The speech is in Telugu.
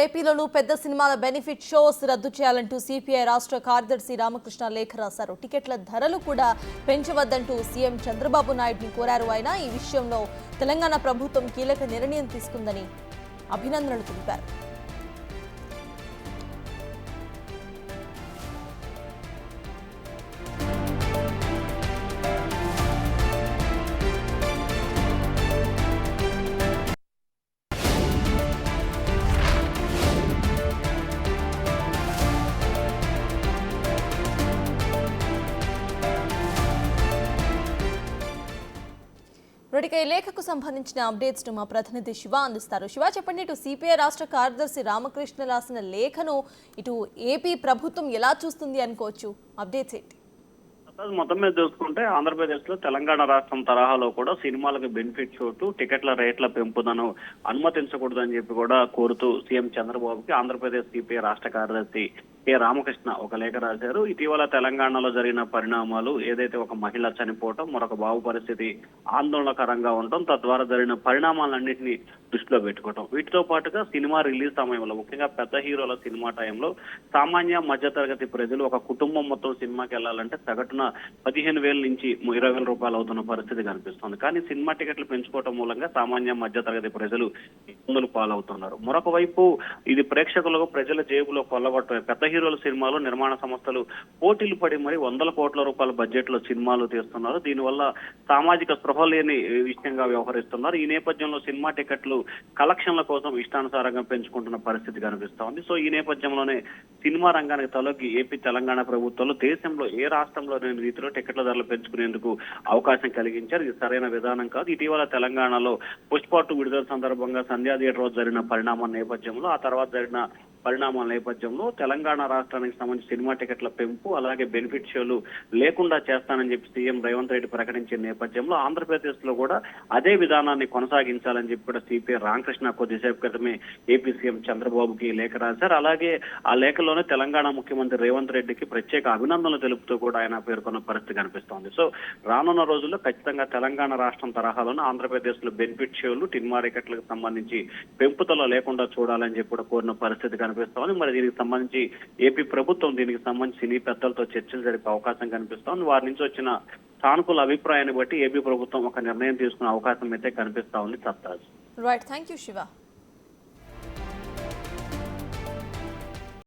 ఏపీలోనూ పెద్ద సినిమాల బెనిఫిట్ షోస్ రద్దు చేయాలంటూ సిపిఐ రాష్ట్ర కార్యదర్శి రామకృష్ణ లేఖ రాశారు. టికెట్ల ధరలు కూడా పెంచవద్దంటూ సీఎం చంద్రబాబు నాయుడుని కోరారు. ఆయన ఈ విషయంలో తెలంగాణ ప్రభుత్వం కీలక నిర్ణయం తీసుకుందని అభినందనలు తెలిపారు. ఇక ఈ లేఖకు సంబంధించిన అప్డేట్స్ ను మా ప్రతినిధి శివ అందిస్తారు. శివ, చెప్పండి, ఇటు సిపిఐ రాష్ట్ర కార్యదర్శి రామకృష్ణ రాసిన లేఖను ఇటు ఏపీ ప్రభుత్వం ఎలా చూస్తుంది అనుకోవచ్చు? అప్డేట్స్ ఏంటి? మొత్తం మీద చూసుకుంటే ఆంధ్రప్రదేశ్ లో తెలంగాణ రాష్ట్రం తరహాలో కూడా సినిమాలకు బెనిఫిట్ చోటు టికెట్ల రేట్ల పెంపుదను అనుమతించకూడదని చెప్పి కూడా కోరుతూ సీఎం చంద్రబాబుకి ఆంధ్రప్రదేశ్ సిపిఐ రాష్ట్ర కార్యదర్శి కె రామకృష్ణ ఒక లేఖ రాశారు. ఇటీవల తెలంగాణలో జరిగిన పరిణామాలు, ఏదైతే ఒక మహిళ చనిపోవటం, మరొక బాబు పరిస్థితి ఆందోళనకరంగా ఉండటం, తద్వారా జరిగిన పరిణామాలన్నింటినీ దృష్టిలో పెట్టుకోవటం, వీటితో పాటుగా సినిమా రిలీజ్ సమయంలో ముఖ్యంగా పెద్ద హీరోల సినిమా టైంలో సామాన్య మధ్యతరగతి ప్రజలు ఒక కుటుంబం మొత్తం సినిమాకి వెళ్లాలంటే సగటున 15,000 నుంచి 20,000 రూపాయలు అవుతున్న పరిస్థితి కనిపిస్తుంది. కానీ సినిమా టికెట్లు పెంచుకోవటం మూలంగా సామాన్య మధ్యతరగతి ప్రజలు ఇబ్బందులు పాలవుతున్నారు. మరొక వైపు ఇది ప్రేక్షకులకు ప్రజల జేబులో కొల్లగొట్టడం. పెద్ద హీరోల సినిమాలు నిర్మాణ సంస్థలు పోటీలు పడి మరి 100 కోట్ల రూపాయల బడ్జెట్ లో సినిమాలు తీస్తున్నారు. దీనివల్ల సామాజిక స్పృహ లేని విషయంగా వ్యవహరిస్తున్నారు. ఈ నేపథ్యంలో సినిమా టికెట్లు కలెక్షన్ల కోసం ఇష్టానుసారంగా పెంచుకుంటున్న పరిస్థితి కనిపిస్తా ఉంది. సో ఈ నేపథ్యంలోనే సినిమా రంగానికి తలొగ్గి ఏపీ తెలంగాణ ప్రభుత్వాలు దేశంలో ఏ రాష్ట్రంలో లేని రీతిలో టికెట్ల ధరలు పెంచుకునేందుకు అవకాశం కలిగించారు. ఇది సరైన విధానం కాదు. ఇటీవల తెలంగాణలో పుష్ప 2 విడుదల సందర్భంగా సంధ్యా థియేటర్ జరిగిన పరిణామం నేపథ్యంలో, ఆ తర్వాత జరిగిన పరిణామాల నేపథ్యంలో తెలంగాణ రాష్ట్రానికి సంబంధించి సినిమా టికెట్ల పెంపు అలాగే బెనిఫిట్ షోలు లేకుండా చేస్తానని చెప్పి సీఎం రేవంత్ రెడ్డి ప్రకటించిన నేపథ్యంలో ఆంధ్రప్రదేశ్ లో కూడా అదే విధానాన్ని కొనసాగించాలని చెప్పి కూడా సిపిఐ రామకృష్ణ కొద్దిసేపు క్రితమే ఏపీ సీఎం చంద్రబాబుకి లేఖ రాశారు. అలాగే ఆ లేఖలోనే తెలంగాణ ముఖ్యమంత్రి రేవంత్ రెడ్డికి ప్రత్యేక అభినందనలు తెలుపుతూ కూడా ఆయన పేర్కొన్న పరిస్థితి కనిపిస్తోంది. సో రానున్న రోజుల్లో ఖచ్చితంగా తెలంగాణ రాష్ట్రం తరహాలోనే ఆంధ్రప్రదేశ్ లో బెనిఫిట్ షోలు సినిమా టికెట్లకు సంబంధించి పెంపుదల లేకుండా చూడాలని చెప్పి కూడా కోరిన పరిస్థితి కనిపిస్తోంది. మరి దీనికి సంబంధించి ఏపీ ప్రభుత్వం దీనికి సంబంధించి సినీ పెద్దలతో చర్చలు జరిపే అవకాశం కనిపిస్తోంది. వారి నుంచి వచ్చిన సానుకూల అభిప్రాయాన్ని బట్టి ఏపీ ప్రభుత్వం ఒక నిర్ణయం తీసుకునే అవకాశం అయితే కనిపిస్తా ఉంది. సత్తాజ్. Right, thank you Shiva.